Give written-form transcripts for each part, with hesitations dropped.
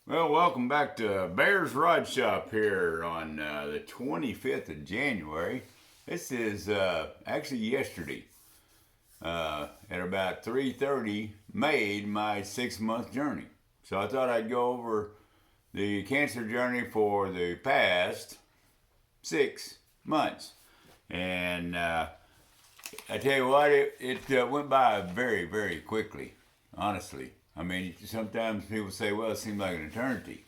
Well, welcome back to Bear's Rod Shop here on the 25th of January. This is actually yesterday. At about 3:30, made my 6-month journey. So I thought I'd go over the cancer journey for the past 6 months. And I tell you what, it went by very, very quickly, honestly. I mean, sometimes people say, well, it seemed like an eternity.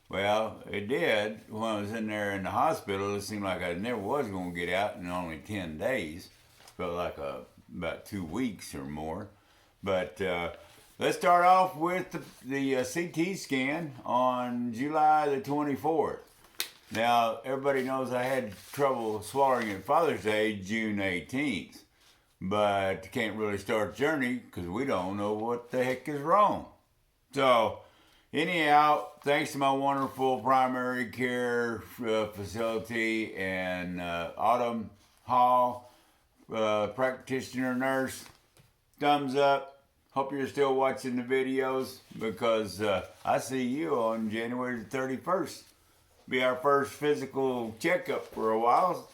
Well, it did. When I was in there in the hospital, it seemed like I never was going to get out in only 10 days. Felt like about 2 weeks or more. But let's start off with the CT scan on July the 24th. Now, everybody knows I had trouble swallowing at Father's Day, June 18th. But can't really start the journey because we don't know what the heck is wrong. So, anyhow, thanks to my wonderful primary care facility and Autumn Hall practitioner nurse, thumbs up. Hope you're still watching the videos because I see you on January the 31st. Be our first physical checkup for a while.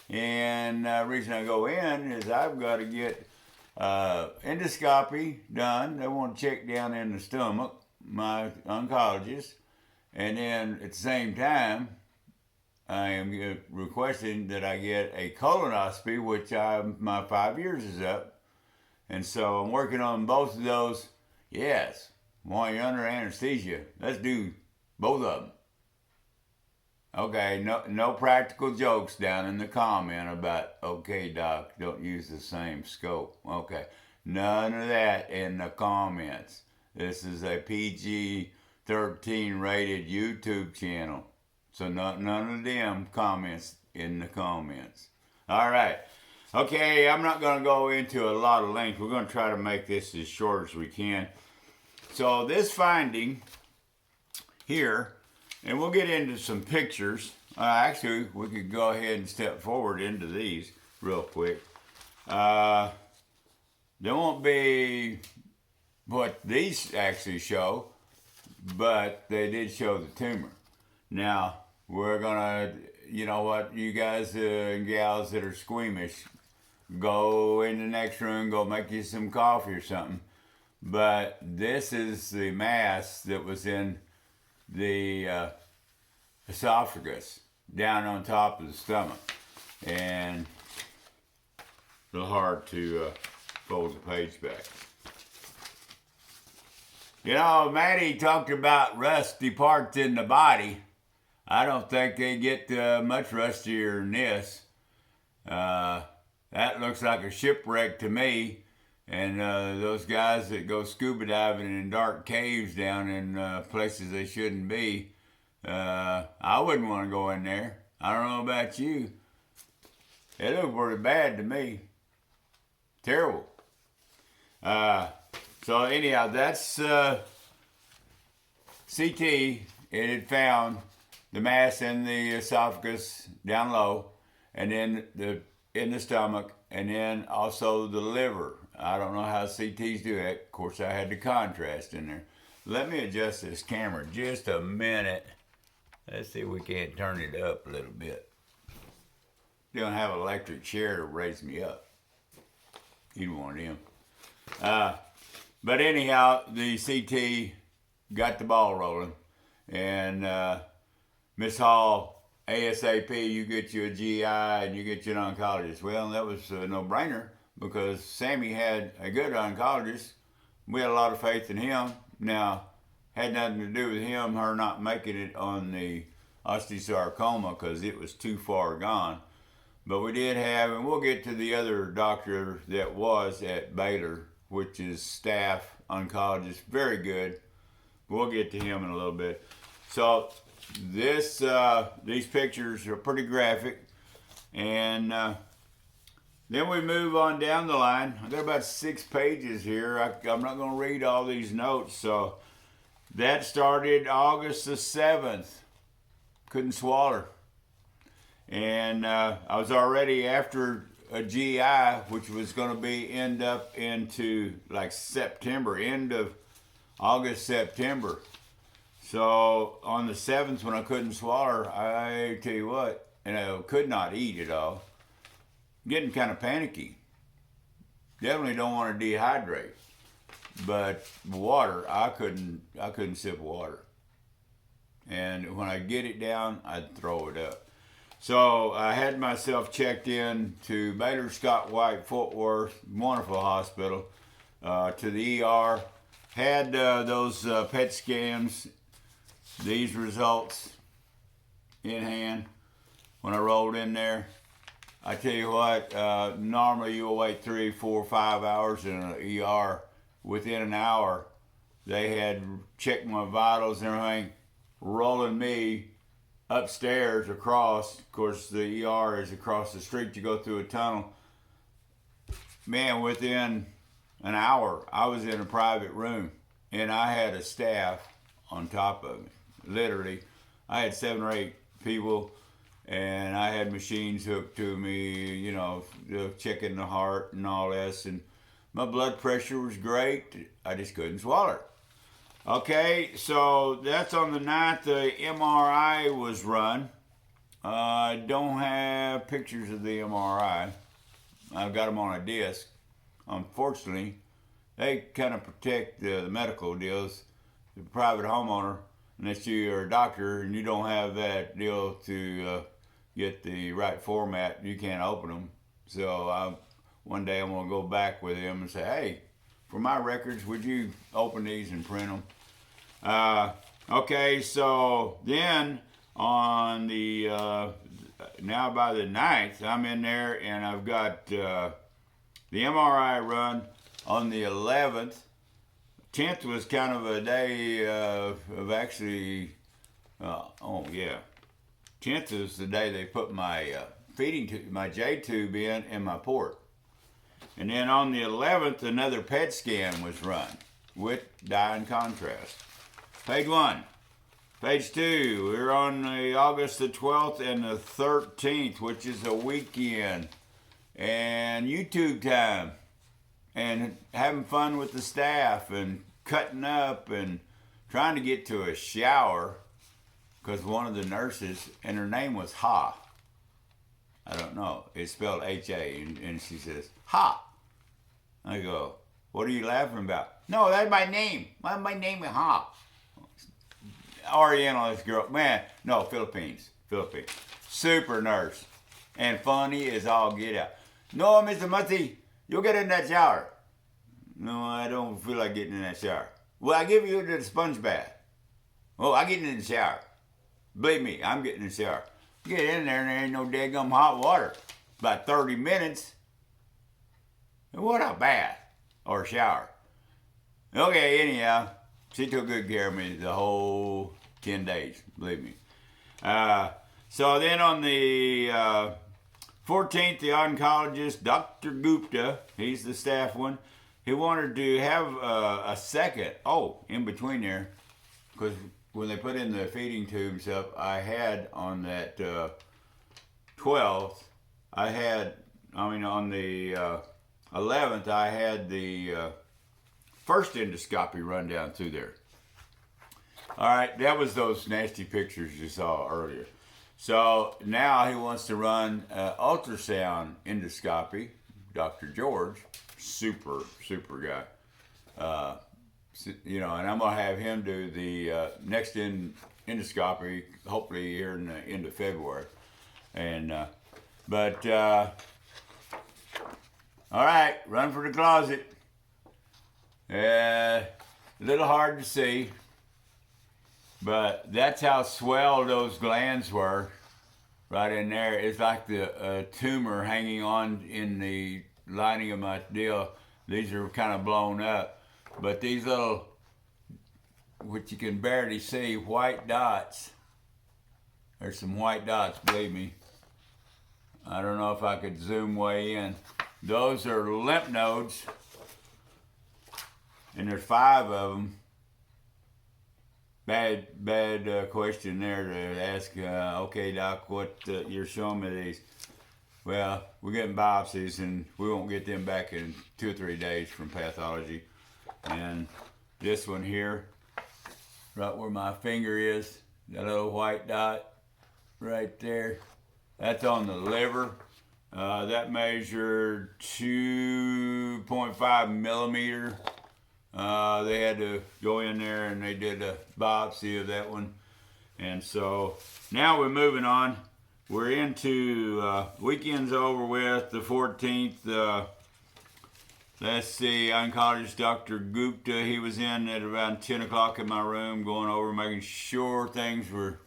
And the reason I go in is I've got to get endoscopy done. They want to check down in the stomach, my oncologist. And then at the same time, I am requesting that I get a colonoscopy, which my 5 years is up. And so I'm working on both of those. Yes, while you're under anesthesia, let's do both of them. Okay, no practical jokes down in the comment about, okay, doc, don't use the same scope. Okay, none of that in the comments. This is a PG-13 rated YouTube channel. So none of them comments in the comments. All right. Okay, I'm not going to go into a lot of length. We're going to try to make this as short as we can. So this finding here, and we'll get into some pictures. Actually, we could go ahead and step forward into these real quick. There won't be what these actually show, but they did show the tumor. Now, we're going to, you know what, you guys and gals that are squeamish, go in the next room, go make you some coffee or something. But this is the mass that was in the esophagus down on top of the stomach, and a little hard to fold the page back. You know, Maddie talked about rusty parts in the body. I don't think they get much rustier than this. That looks like a shipwreck to me. And those guys that go scuba diving in dark caves down in places they shouldn't be, I wouldn't want to go in there. I don't know about you. It looked pretty bad to me. Terrible. So anyhow, that's CT. It had found the mass in the esophagus down low, and then in the stomach, and then also the liver. I don't know how CTs do that. Of course, I had the contrast in there. Let me adjust this camera just a minute. Let's see if we can't turn it up a little bit. You don't have an electric chair to raise me up. You don't want him. But anyhow, the CT got the ball rolling. And Miss Hall, ASAP, you get you a GI and you get you an oncologist. Well, that was a no-brainer, because Sammy had a good oncologist. We had a lot of faith in him. Now, had nothing to do with her not making it on the osteosarcoma because it was too far gone. But we did have, and we'll get to the other doctor that was at Baylor, which is staff oncologist, very good. We'll get to him in a little bit. So these pictures are pretty graphic, and then we move on down the line. I got about 6 pages here. I'm not going to read all these notes. So that started August the 7th. Couldn't swallow. And I was already after a GI, which was going to be end up into like September, end of August, September. So on the 7th, when I couldn't swallow, I tell you what, and I could not eat at all, getting kind of panicky. Definitely don't want to dehydrate, but water, I couldn't sip water. And when I get it down, I'd throw it up. So I had myself checked in to Baylor Scott White Fort Worth, wonderful hospital, to the ER. Had those PET scans, these results in hand when I rolled in there. I tell you what, normally you'll wait 3, 4, 5 hours in an ER. Within an hour, they had checked my vitals and everything, rolling me upstairs across. Of course, the ER is across the street. You go through a tunnel. Man, within an hour, I was in a private room, and I had a staff on top of me. Literally, I had 7 or 8 people, and I had machines hooked to me, you know, checking the heart and all this, and my blood pressure was great. I just couldn't swallow it. Okay, so that's on the 9th. The MRI was run. I don't have pictures of the MRI. I've got them on a disc. Unfortunately, they kind of protect the medical deals. The private homeowner, unless you're a doctor and you don't have that deal to get the right format, you can't open them. So one day I'm going to go back with him and say, hey, for my records, would you open these and print them? Okay, so then on the, now by the 9th, I'm in there and I've got the MRI run on the 11th. 10th was kind of a day of actually, 10th is the day they put my feeding tube, my J tube in my port. And then on the 11th, another PET scan was run with dye and contrast. Page 1. Page 2, we're on the August the 12th and the 13th, which is a weekend. And YouTube time. And having fun with the staff and cutting up and trying to get to a shower because one of the nurses, and her name was Ha. I don't know. It's spelled H-A, and she says, Ha. I go, what are you laughing about? No, that's my name. My name is Ha. Orientalist girl. Man, no, Philippines. Super nurse. And funny as all get out. No, Mr. Mutty, you'll get in that shower. No, I don't feel like getting in that shower. Well, I give you the sponge bath. Oh, I get in the shower. Believe me, I'm getting in the shower. Get in there and there ain't no daggum hot water. About 30 minutes. What a bath or shower. Okay, anyhow, she took good care of me the whole 10 days, believe me. So then on the 14th, the oncologist, Dr. Gupta, he's the staff one, he wanted to have a second, in between there, because when they put in the feeding tubes up, I had on that 12th, on the 11th, I had the first endoscopy run down through there. All right, that was those nasty pictures you saw earlier. So now he wants to run ultrasound endoscopy. Dr. George, super guy. And I'm going to have him do the next endoscopy, hopefully here in the end of February. And all right, run for the closet. A little hard to see, but that's how swelled those glands were right in there. It's like the tumor hanging on in the lining of my deal. These are kind of blown up, but these little, which you can barely see, white dots. There's some white dots, believe me. I don't know if I could zoom way in. Those are lymph nodes, and there's 5 of them. Bad question there to ask. Okay, doc, what you're showing me these? Well, we're getting biopsies, and we won't get them back in 2 or 3 days from pathology. And this one here, right where my finger is, that little white dot right there. That's on the liver. That measured 2.5 millimeter. They had to go in there and they did a biopsy of that one. And so now we're moving on. We're into weekend's over with, the 14th. Let's see, oncologist Dr. Gupta, he was in at around 10 o'clock in my room going over, making sure things were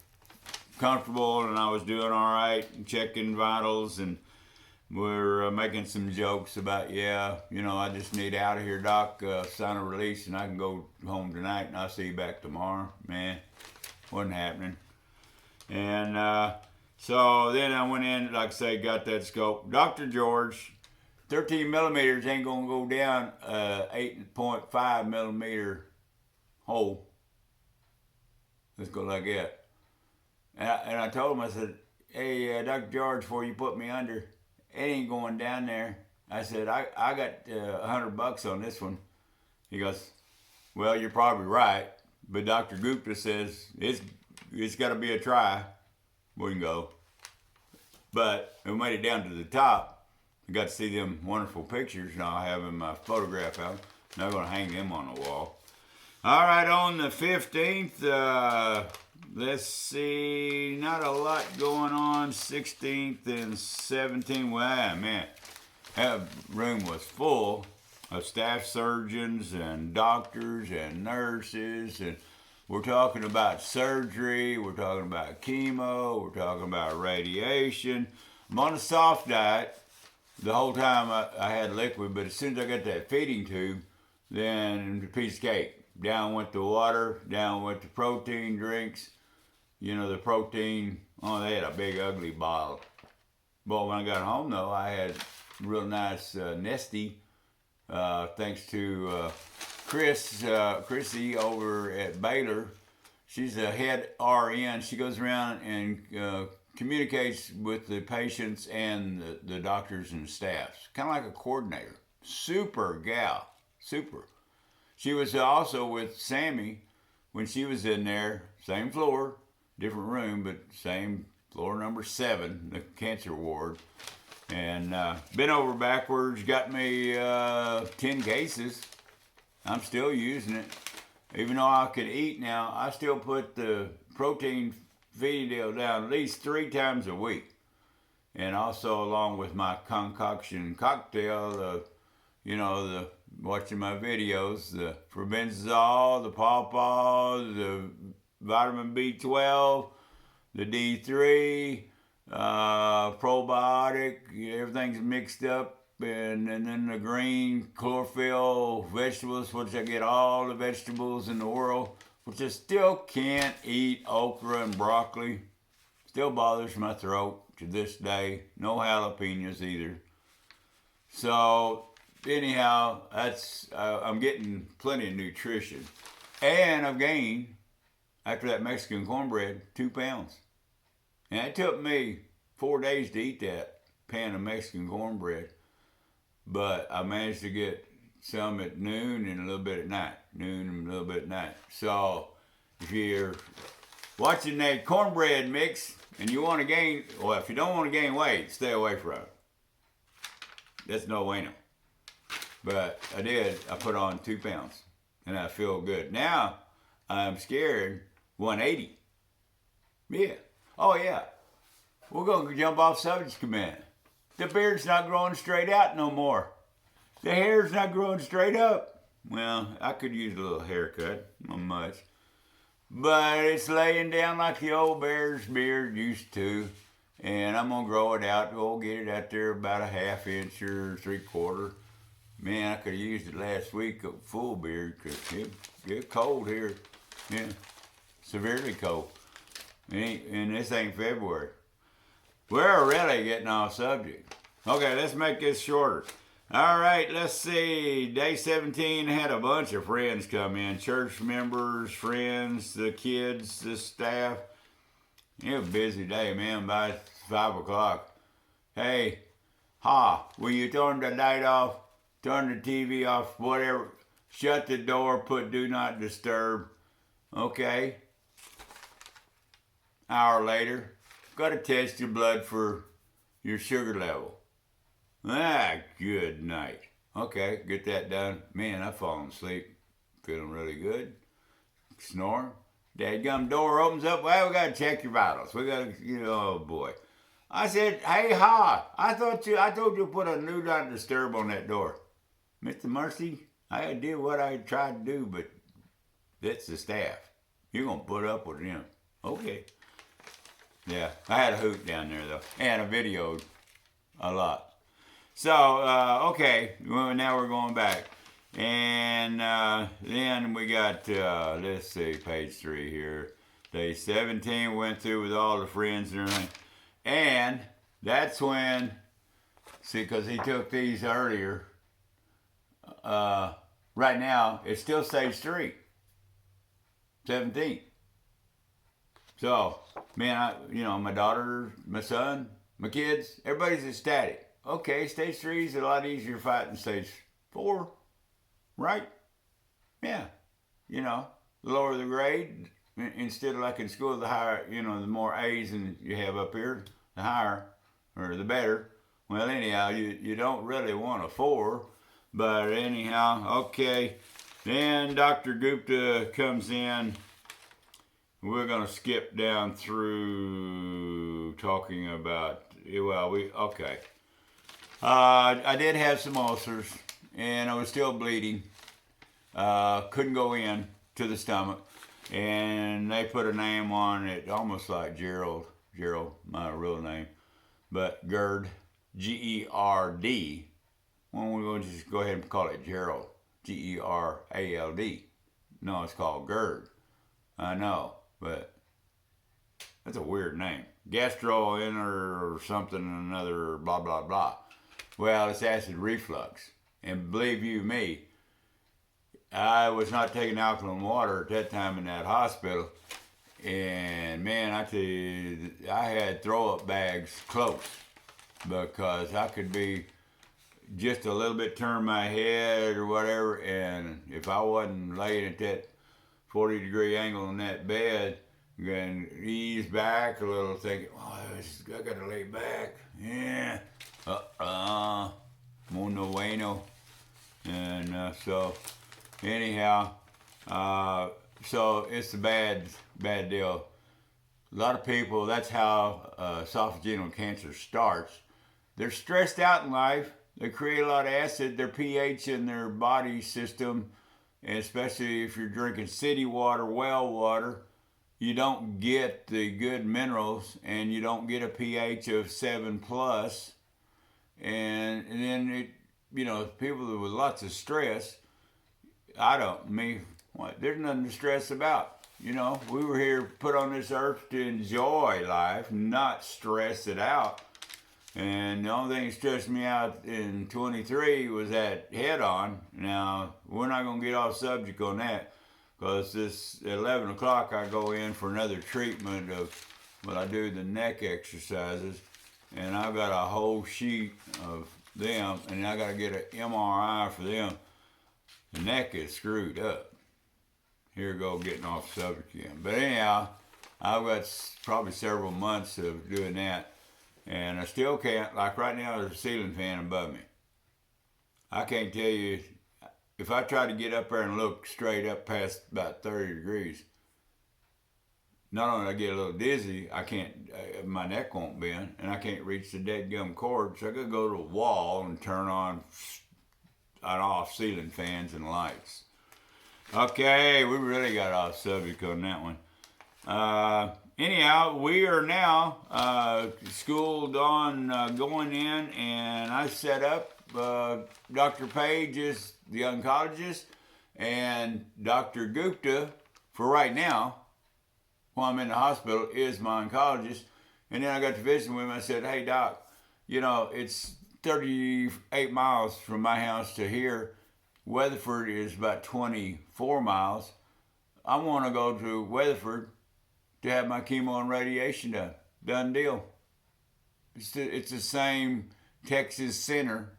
comfortable and I was doing all right, and checking vitals, and we're making some jokes about, yeah, you know, I just need out of here, doc, sign a release and I can go home tonight and I'll see you back tomorrow. Man, wasn't happening. And so then I went in, like I say, got that scope. Dr. George, 13 millimeters ain't gonna go down 8.5 millimeter hole. Let's go like that. And I told him, I said, hey, Dr. George, before you put me under, it ain't going down there. I said, I got $100 on this one. He goes, well, you're probably right, but Dr. Gupta says it's got to be a try. We can go. But we made it down to the top. I got to see them wonderful pictures, and I'll have my photograph out. And I'm going to hang them on the wall. All right, on the 15th, let's see, not a lot going on. 16th and 17th, wow, man, that room was full of staff surgeons and doctors and nurses, and we're talking about surgery, we're talking about chemo, we're talking about radiation. I'm on a soft diet. The whole time I had liquid, but as soon as I got that feeding tube, then a piece of cake. Down went the water, down went the protein drinks. You know, the protein, oh, they had a big ugly bottle. But when I got home, though, I had real nice Nesty, thanks to Chrissy over at Baylor. She's a head RN. She goes around and communicates with the patients and the doctors and staffs. Kind of like a coordinator. Super gal. Super. She was also with Sammy when she was in there. Same floor, different room, but same floor, number 7, the cancer ward. And bent over backwards, got me 10 cases. I'm still using it. Even though I can eat now, I still put the protein feeding deal down at least 3 times a week. And also along with my concoction cocktail, watching my videos, the Probenzol, the pawpaw, the vitamin B12, the D3, probiotic, everything's mixed up. And then the green chlorophyll vegetables, which I get all the vegetables in the world, which I still can't eat okra and broccoli. Still bothers my throat to this day. No jalapenos either. So anyhow, that's I'm getting plenty of nutrition. And I've gained, after that Mexican cornbread, 2 pounds. And it took me 4 days to eat that pan of Mexican cornbread. But I managed to get some at noon and a little bit at night. Noon and a little bit at night. So if you're watching that cornbread mix and you want to gain, well, if you don't want to gain weight, stay away from it. That's no bueno. But I did. I put on 2 pounds and I feel good. Now I'm scared 180. Yeah. Oh, yeah. We're going to jump off subject command. The beard's not growing straight out no more. The hair's not growing straight up. Well, I could use a little haircut, not much. But it's laying down like the old bear's beard used to. And I'm going to grow it out. We'll get it out there about a 1/2 inch or 3/4. Man, I could have used it last week, a full beard, because it's cold here. Yeah, severely cold. And this ain't February. We're really getting off subject. Okay, let's make this shorter. All right, let's see. Day 17 had a bunch of friends come in. Church members, friends, the kids, the staff. It was a busy day, man, by 5 o'clock. Hey, will you turn the light off, turn the TV off, whatever. Shut the door, put do not disturb. Okay. Hour later, got to test your blood for your sugar level. Good night. Okay, get that done. Man, I've fallen asleep. Feeling really good. Snoring. Dadgum door opens up. Well, we got to check your vitals. We got to, oh boy. I said, hey, I told you to put a do not disturb on that door. Mr. Mercy, I did what I tried to do, but that's the staff. You're going to put up with them. Okay. Yeah, I had a hoot down there, though, and I videoed a lot. So, okay, well, now we're going back. And then we got, let's see, page 3 here. Day 17 went through with all the friends and everything. And that's when, see, because he took these earlier, right now, it's still stage 3, 17. So, man, my daughter, my son, my kids, everybody's ecstatic. Okay, stage 3 is a lot easier to fight than stage 4, right? Yeah, the lower the grade, instead of like in school, the higher, the more A's than you have up here, the higher, or the better. Well, anyhow, you don't really want a 4, but anyhow, okay. Then Dr. Gupta comes in. We're going to skip down through talking about, okay. I did have some ulcers, and I was still bleeding. Couldn't go in to the stomach, and they put a name on it, almost like Gerald, my real name, but GERD, G-E-R-D. Well, we're going to just go ahead and call it Gerald, G-E-R-A-L-D. No, it's called GERD. I know, but that's a weird name. Gastrointestinal or something, another blah, blah, blah. Well, it's acid reflux. And believe you me, I was not taking alkaline water at that time in that hospital. And man, I tell you, I had throw-up bags close because I could be just a little bit turn my head or whatever. And if I wasn't laying at that 40-degree angle on that bed, and ease back a little, thinking, I got to lay back. Yeah. Mundo bueno. And so, anyhow, so it's a bad deal. A lot of people, that's how esophageal cancer starts. They're stressed out in life. They create a lot of acid. Their pH in their body system, and especially if you're drinking city water, well water, you don't get the good minerals, and you don't get a pH of 7 plus. And then people with lots of stress, there's nothing to stress about. We were here put on this earth to enjoy life, not stress it out. And the only thing that stressed me out in 23 was that head-on. Now, we're not going to get off subject on that, because this at 11 o'clock I go in for another treatment I do the neck exercises, and I've got a whole sheet of them, and I got to get an MRI for them. The neck is screwed up. Here we go, getting off subject again. But anyhow, I've got probably several months of doing that, and I still can't, like right now there's a ceiling fan above me. I can't tell you, if I try to get up there and look straight up past about 30 degrees, not only do I get a little dizzy, I can't, my neck won't bend, and I can't reach the dead gum cord, so I gotta go to a wall and turn on and off ceiling fans and lights. Okay, we really got off subject on that one. Anyhow, we are now schooled on going in, and I set up Dr. Page is the oncologist, and Dr. Gupta, for right now, while I'm in the hospital, is my oncologist. And then I got to visit with him. I said, hey, Doc, it's 38 miles from my house to here. Weatherford is about 24 miles. I want to go to Weatherford to have my chemo and radiation done. Done deal. It's the same Texas center.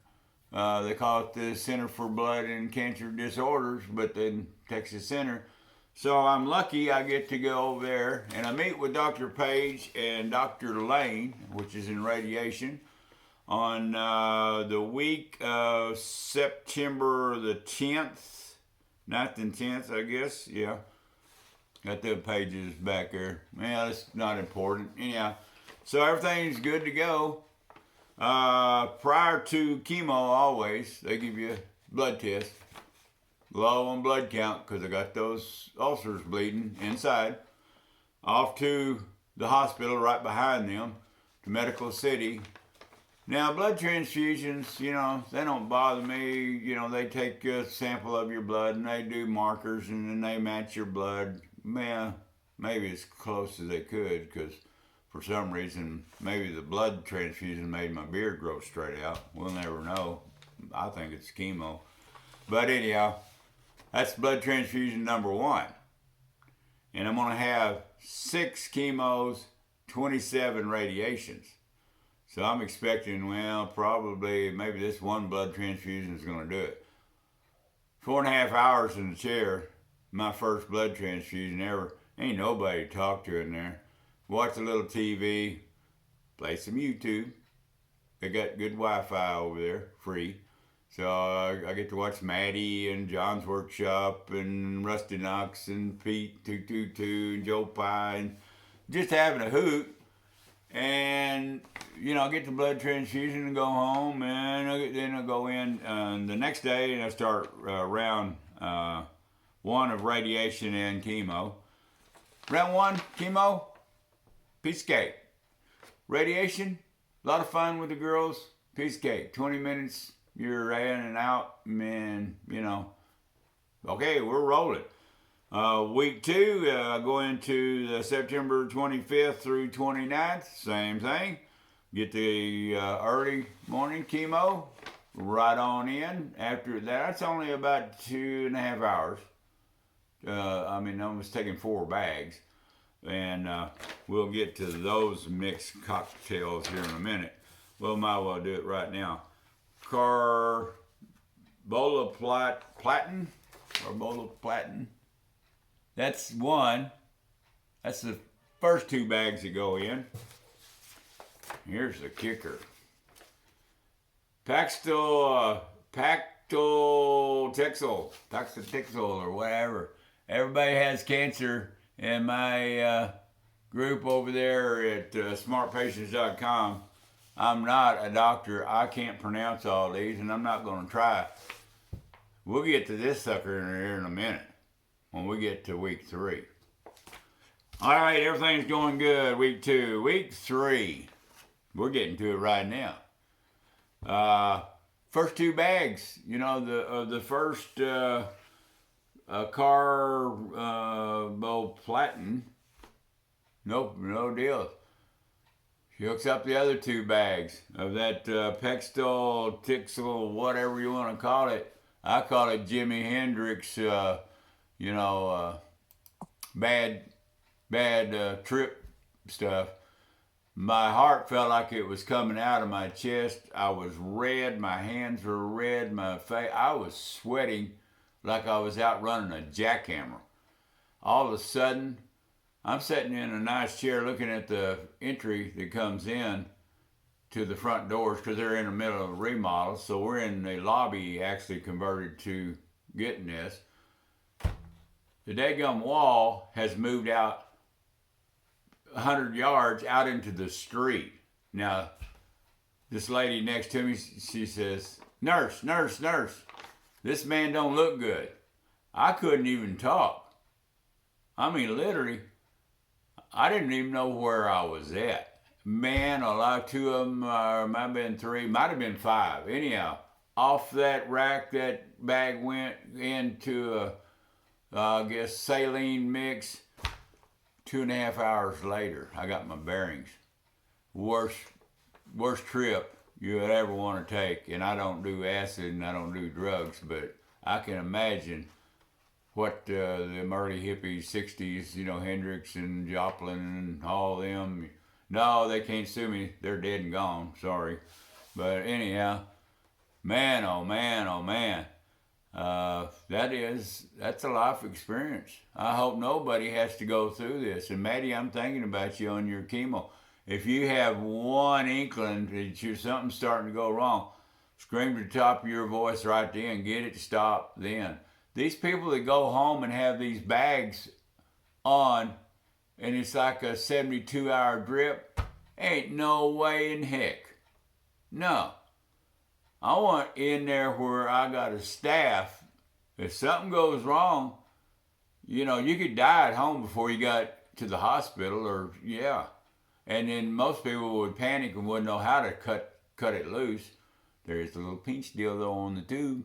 They call it the Center for Blood and Cancer Disorders, but then Texas Center. So I'm lucky I get to go over there and I meet with Dr. Page and Dr. Lane, which is in radiation, on the week of September the 10th, 9th and 10th, I guess. Yeah. Got the pages back there. Yeah, that's not important. Anyhow, so everything's good to go. Prior to chemo, always, they give you a blood test. Low on blood count because I got those ulcers bleeding inside. Off to the hospital right behind them, to Medical City. Now, blood transfusions, you know, they don't bother me. You know, they take a sample of your blood and they do markers and then they match your blood. Man, maybe as close as they could because for some reason, maybe the blood transfusion made my beard grow straight out. We'll never know. I think it's chemo. But anyhow, that's blood transfusion number 1. And I'm going to have 6 chemos, 27 radiations. So I'm expecting, well, probably maybe this one blood transfusion is going to do it. 4.5 hours in the chair, my first blood transfusion ever. Ain't nobody to talk to in there. Watch a little TV, play some YouTube. They got good Wi-Fi over there, free. So I get to watch Maddie and John's Workshop and Rusty Knox and Pete 222 and Joe Pye and just having a hoot. And, you know, I get the blood transfusion and go home and then I go in the next day and I start round 1 of radiation and chemo. Round 1, chemo, piece of cake. Radiation, a lot of fun with the girls, piece of cake. 20 minutes. You're in and out, man, you know. Okay, we're rolling. Week 2, go into the September 25th through 29th, same thing. Get the early morning chemo, right on in. After that, it's only about 2.5 hours. I was taking 4 bags. And we'll get to those mixed cocktails here in a minute. Well, might well do it right now. Carboplatin. That's 1. That's the first 2 bags that go in. Here's the kicker. Paxtotixol or whatever. Everybody has cancer in my group over there at smartpatients.com. I'm not a doctor. I can't pronounce all these, and I'm not going to try. We'll get to this sucker in here in a minute when we get to week 3. All right, everything's going good. Week 2. Week 3. We're getting to it right now. First 2 bags, you know, the first carboplatin. Nope, no deal. She hooks up the other 2 bags of that Pextol, whatever you want to call it. I call it Jimi Hendrix, bad trip stuff. My heart felt like it was coming out of my chest. I was red. My hands were red. My face, I was sweating like I was out running a jackhammer. All of a sudden, I'm sitting in a nice chair looking at the entry that comes in to the front doors because they're in the middle of a remodel. So we're in the lobby actually converted to getting this. The daggum wall has moved out 100 yards out into the street. Now, this lady next to me, she says, nurse, this man don't look good. I couldn't even talk. I mean, literally, I didn't even know where I was at. Man, alive, 2 of them, might have been 3, might have been 5. Anyhow, off that rack, that bag went into a, saline mix. 2.5 hours later, I got my bearings. Worst trip you would ever want to take. And I don't do acid and I don't do drugs, but I can imagine what them early hippies, 60s, Hendrix and Joplin and all them. No, they can't sue me. They're dead and gone. Sorry. But anyhow, man, oh man, oh man. That's a life experience. I hope nobody has to go through this. And Maddie, I'm thinking about you on your chemo. If you have one inkling that something's starting to go wrong, scream to the top of your voice right then. Get it stopped then. These people that go home and have these bags on, and it's like a 72-hour drip, ain't no way in heck. No. I want in there where I got a staff. If something goes wrong, you could die at home before you got to the hospital, or yeah. And then most people would panic and wouldn't know how to cut it loose. There's a little pinch deal though on the tube.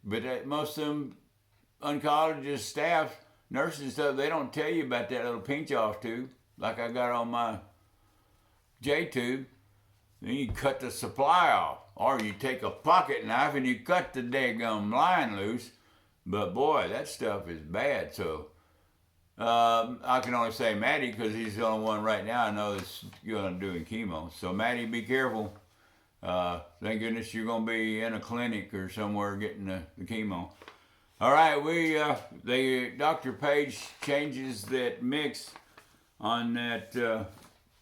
But most of them oncologists, staff, nurses and stuff, they don't tell you about that little pinch off tube like I got on my J tube. Then you cut the supply off, or you take a pocket knife and you cut the daggum line loose. But boy, that stuff is bad. So I can only say Maddie because he's the only one right now I know that's going to doing chemo. So Maddie, be careful. Thank goodness you're going to be in a clinic or somewhere getting the chemo. All right, Dr. Page changes that mix on that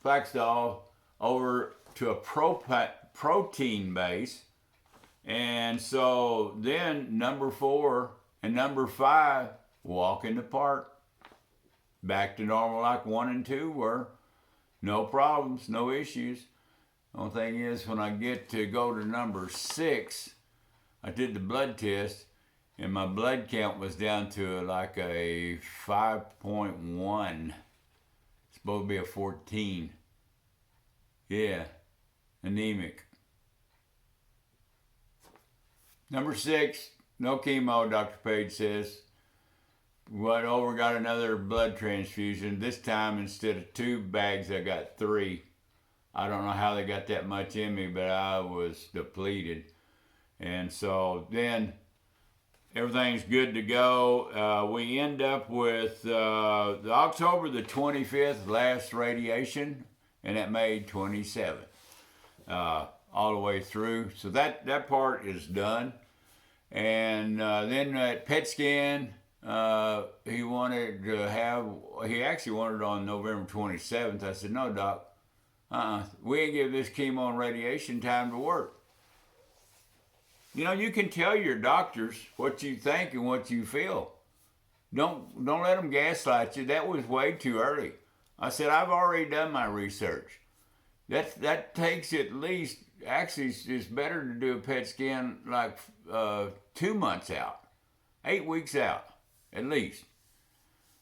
Flaxol over to a protein base. And so then number 4 and number 5 walk in the park. Back to normal like 1 and 2 were. No problems, no issues. Only thing is when I get to go to number 6, I did the blood test and my blood count was down to like a 5.1. It's supposed to be a 14. Yeah. Anemic. Number 6, no chemo, Dr. Page says. Got another blood transfusion. This time, instead of 2 bags, I got 3. I don't know how they got that much in me, but I was depleted. And so then everything's good to go. We end up with the October the 25th last radiation, and at May 27th. All the way through. So that part is done. And then at PET scan, he actually wanted it on November 27th. I said, no, doc, we ain't give this chemo and radiation time to work. You can tell your doctors what you think and what you feel. Don't let them gaslight you. That was way too early. I said, I've already done my research. That takes at least, actually it's better to do a PET scan like 2 months out, 8 weeks out, at least.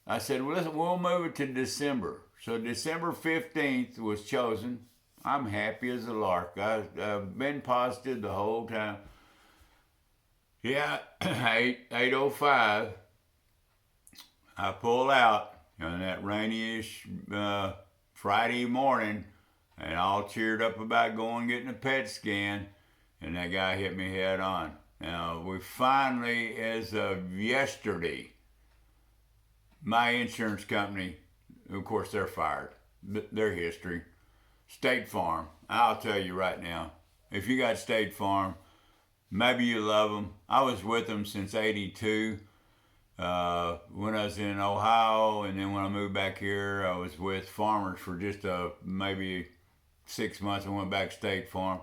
I said, well, listen, we'll move it to December. So December 15th was chosen. I'm happy as a lark. I've been positive the whole time. Yeah, 8:05, I pull out on that rainy-ish Friday morning, and all cheered up about going getting a PET scan, and that guy hit me head on. Now, we finally, as of yesterday, my insurance company, of course, they're fired. Their history. State Farm, I'll tell you right now, if you got State Farm, maybe you love them. I was with them since '82. When I was in Ohio, and then when I moved back here, I was with Farmers for just maybe 6 months. I went back to State Farm.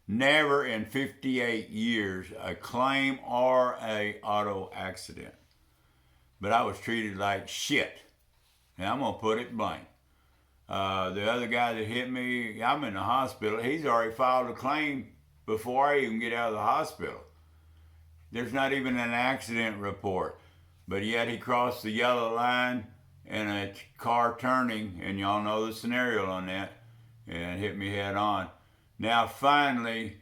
Never in 58 years a claim or a auto accident. But I was treated like shit. And I'm going to put it blank. The other guy that hit me, I'm in the hospital. He's already filed a claim before I even get out of the hospital. There's not even an accident report. But yet he crossed the yellow line in a car turning, and y'all know the scenario on that, and hit me head on. Now finally,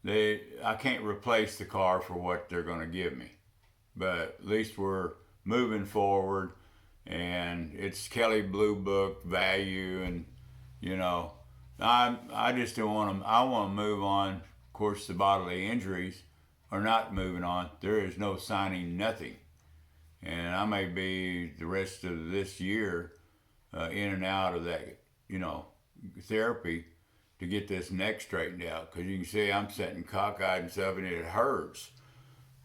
I can't replace the car for what they're going to give me. But at least we're moving forward, and it's Kelly Blue Book value, and I just don't want to. I want to move on. Of course, the bodily injuries are not moving on. There is no signing nothing, and I may be the rest of this year in and out of that, therapy to get this neck straightened out, because you can see I'm sitting cockeyed and stuff, and it hurts.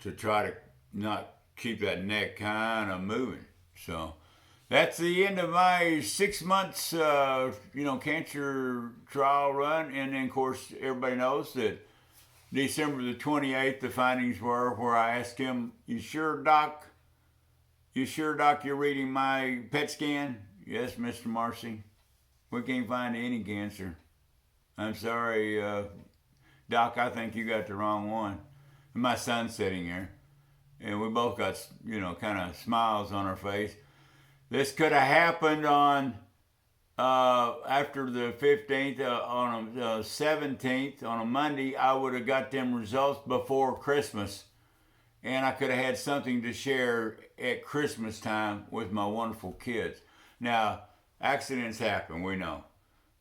to try to not keep that neck kind of moving. So that's the end of my 6 months, cancer trial run. And then, of course, everybody knows that December the 28th, the findings were where I asked him, "You sure, Doc? You sure, Doc, you're reading my PET scan?" "Yes, Mr. Marcy. We can't find any cancer." "I'm sorry, Doc, I think you got the wrong one." And my son's sitting there, and we both got, kind of smiles on our face. This could have happened on after the 15th, on the 17th, on a Monday. I would have got them results before Christmas, and I could have had something to share at Christmas time with my wonderful kids. Now, accidents happen, we know.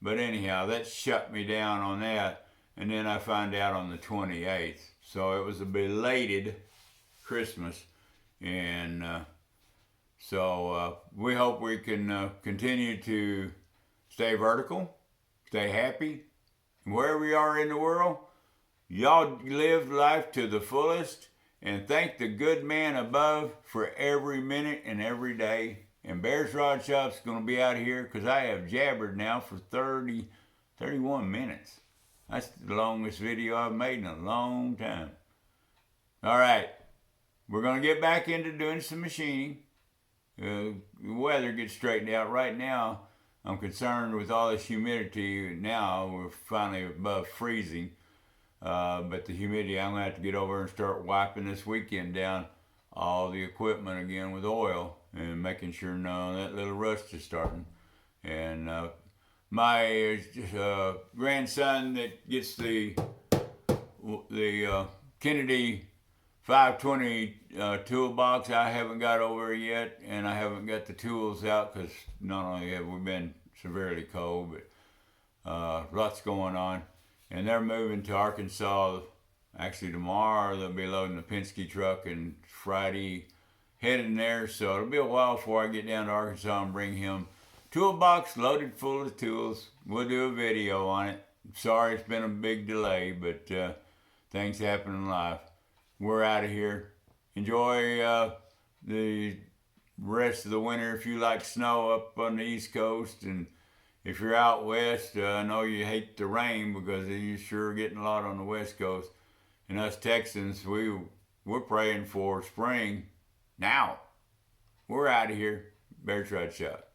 But anyhow, that shut me down on that, and then I found out on the 28th. So it was a belated Christmas, and so we hope we can continue to stay vertical, stay happy. Wherever we are in the world, y'all live life to the fullest, and thank the good man above for every minute and every day. And Bear's Rod Shop's going to be out of here because I have jabbered now for 31 minutes. That's the longest video I've made in a long time. All right, we're going to get back into doing some machining. The weather gets straightened out. Right now, I'm concerned with all this humidity. Now we're finally above freezing. But the humidity, I'm going to have to get over and start wiping this weekend down all the equipment again with oil and making sure none of that little rust is starting. And my grandson that gets the Kennedy 520 toolbox, I haven't got over yet, and I haven't got the tools out because not only have we been severely cold, but lots going on. And they're moving to Arkansas. Actually, tomorrow they'll be loading the Penske truck, and Friday heading there. So it'll be a while before I get down to Arkansas and bring him toolbox loaded full of tools. We'll do a video on it. Sorry it's been a big delay, but things happen in life. We're out of here. Enjoy the rest of the winter if you like snow up on the East Coast. And if you're out west, I know you hate the rain because you're sure getting a lot on the West Coast. And us Texans, we're praying for spring now. We're out of here. Bear's Rod Shop.